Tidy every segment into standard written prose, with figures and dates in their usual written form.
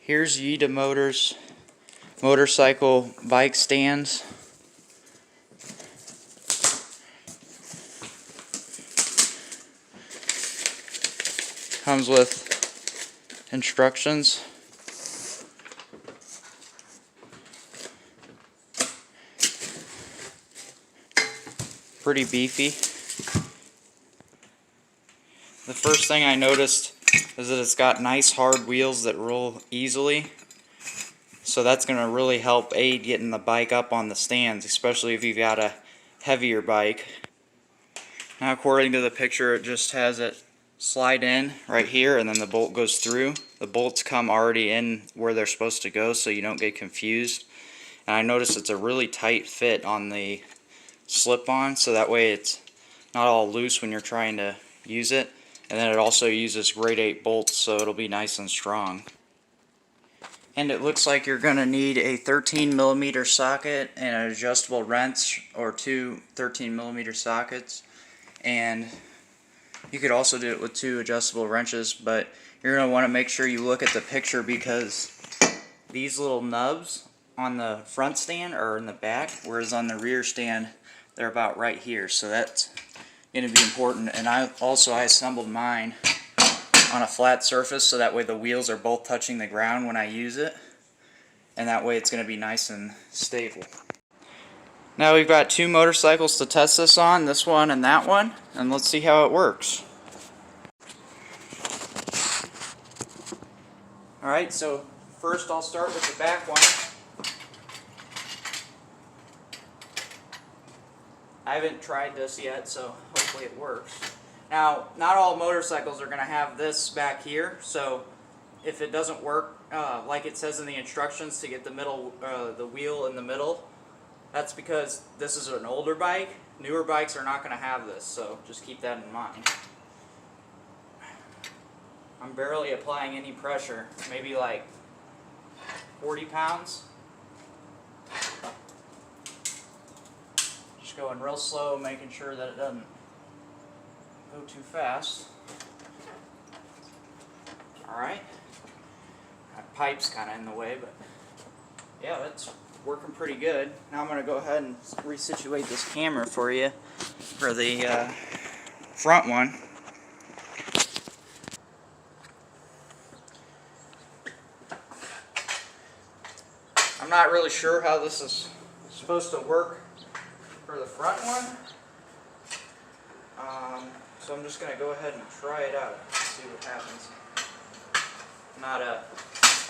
Here's YITAMOTOR's motorcycle bike stands. Comes with instructions. Pretty beefy. The first thing I noticed is that it's got nice hard wheels that roll easily. So that's going to really help aid getting the bike up on the stands, especially if you've got a heavier bike. Now according to the picture, it just has it slide in right here and then the bolt goes through. The bolts come already in where they're supposed to go so you don't get confused. And I noticed it's a really tight fit on the slip-on, so that way it's not all loose when you're trying to use it. And then it also uses grade 8 bolts, so it'll be nice and strong. And it looks like you're going to need a 13mm socket and an adjustable wrench, or two 13mm sockets. And you could also do it with two adjustable wrenches, but you're going to want to make sure you look at the picture, because these little nubs on the front stand are in the back, whereas on the rear stand they're about right here. So that's going to be important. And I assembled mine on a flat surface, so that way the wheels are both touching the ground when I use it, and that way it's going to be nice and stable. Now we've got two motorcycles to test this on, this one and that one, and let's see how it works. Alright, so first I'll start with the back one. I haven't tried this yet, so hopefully it works. Now, not all motorcycles are going to have this back here, so if it doesn't work like it says in the instructions to get the wheel in the middle, that's because this is an older bike. Newer bikes are not going to have this, so just keep that in mind. I'm barely applying any pressure, maybe like 40 pounds. Just going real slow, making sure that it doesn't go too fast. Alright. My pipe's kind of in the way, but yeah, it's working pretty good. Now I'm going to go ahead and resituate this camera for you for the front one. I'm not really sure how this is supposed to work for the front one, so I'm just going to go ahead and try it out and see what happens.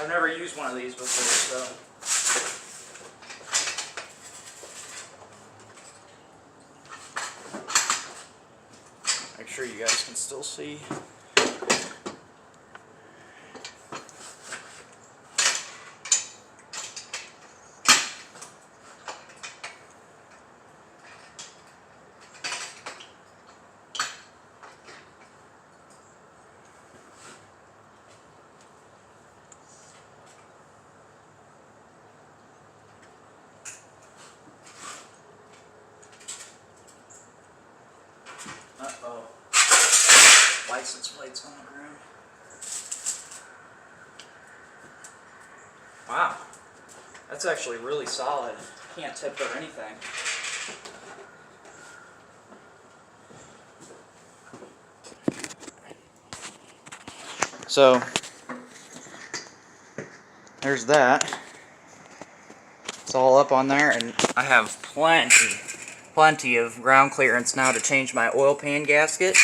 I've never used one of these before, so make sure you guys can still see. Uh-oh. License plates on the ground. Wow. That's actually really solid. Can't tip or anything. So, there's that. It's all up on there, and I have plenty of ground clearance now to change my oil pan gasket.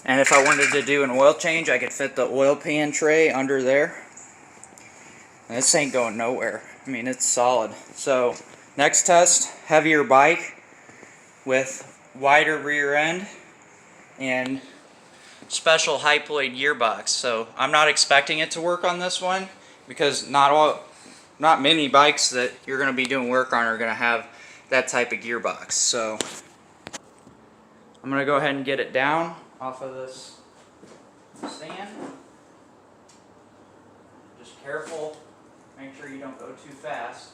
And if I wanted to do an oil change, I could fit the oil pan tray under there. And this ain't going nowhere. I mean, it's solid. So, next test, heavier bike with wider rear end and special high-ploid gearbox. So, I'm not expecting it to work on this one, because not many bikes that you're going to be doing work on are going to have that type of gearbox. So I'm going to go ahead and get it down off of this stand. Just careful, make sure you don't go too fast.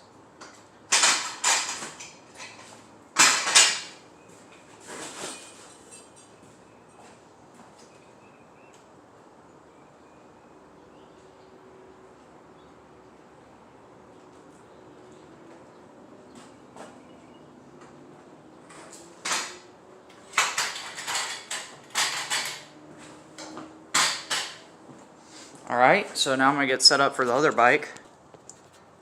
Alright, so now I'm going to get set up for the other bike.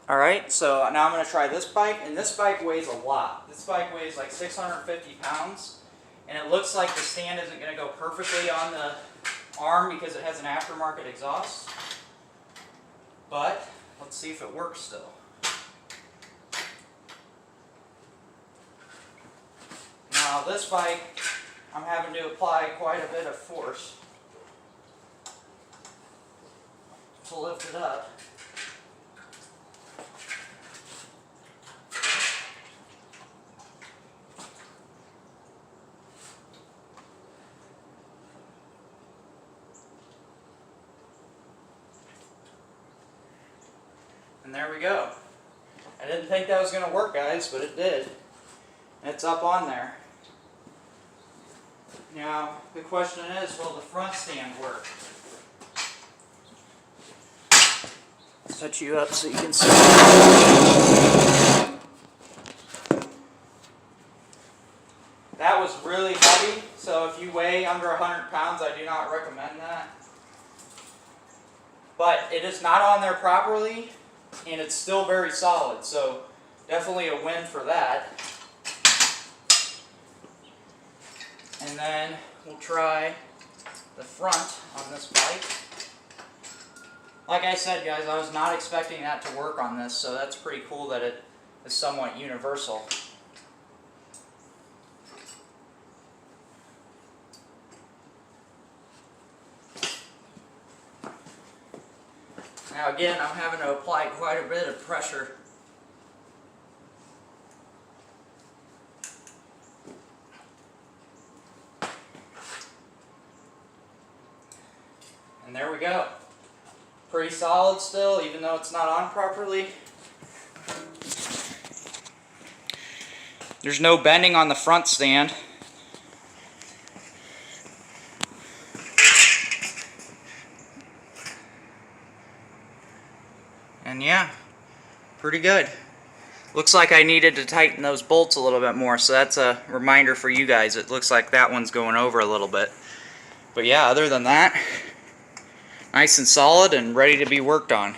Alright, so now I'm going to try this bike, and this bike weighs a lot. This bike weighs like 650 pounds, and it looks like the stand isn't going to go perfectly on the arm because it has an aftermarket exhaust. But let's see if it works still. Now this bike, I'm having to apply quite a bit of force to lift it up. And there we go. I didn't think that was going to work, guys, but it did. It's up on there. Now, the question is, will the front stand work? Let's touch you up so you can see. That was really heavy, so if you weigh under 100 pounds, I do not recommend that. But it is not on there properly, and it's still very solid, so definitely a win for that. And then we'll try the front on this bike. Like I said, guys, I was not expecting that to work on this, so that's pretty cool that it is somewhat universal. Now again, I'm having to apply quite a bit of pressure. And there we go. Pretty solid still, even though it's not on properly. There's no bending on the front stand. And yeah, pretty good. Looks like I needed to tighten those bolts a little bit more, so that's a reminder for you guys. It looks like that one's going over a little bit. But yeah, other than that, nice and solid and ready to be worked on.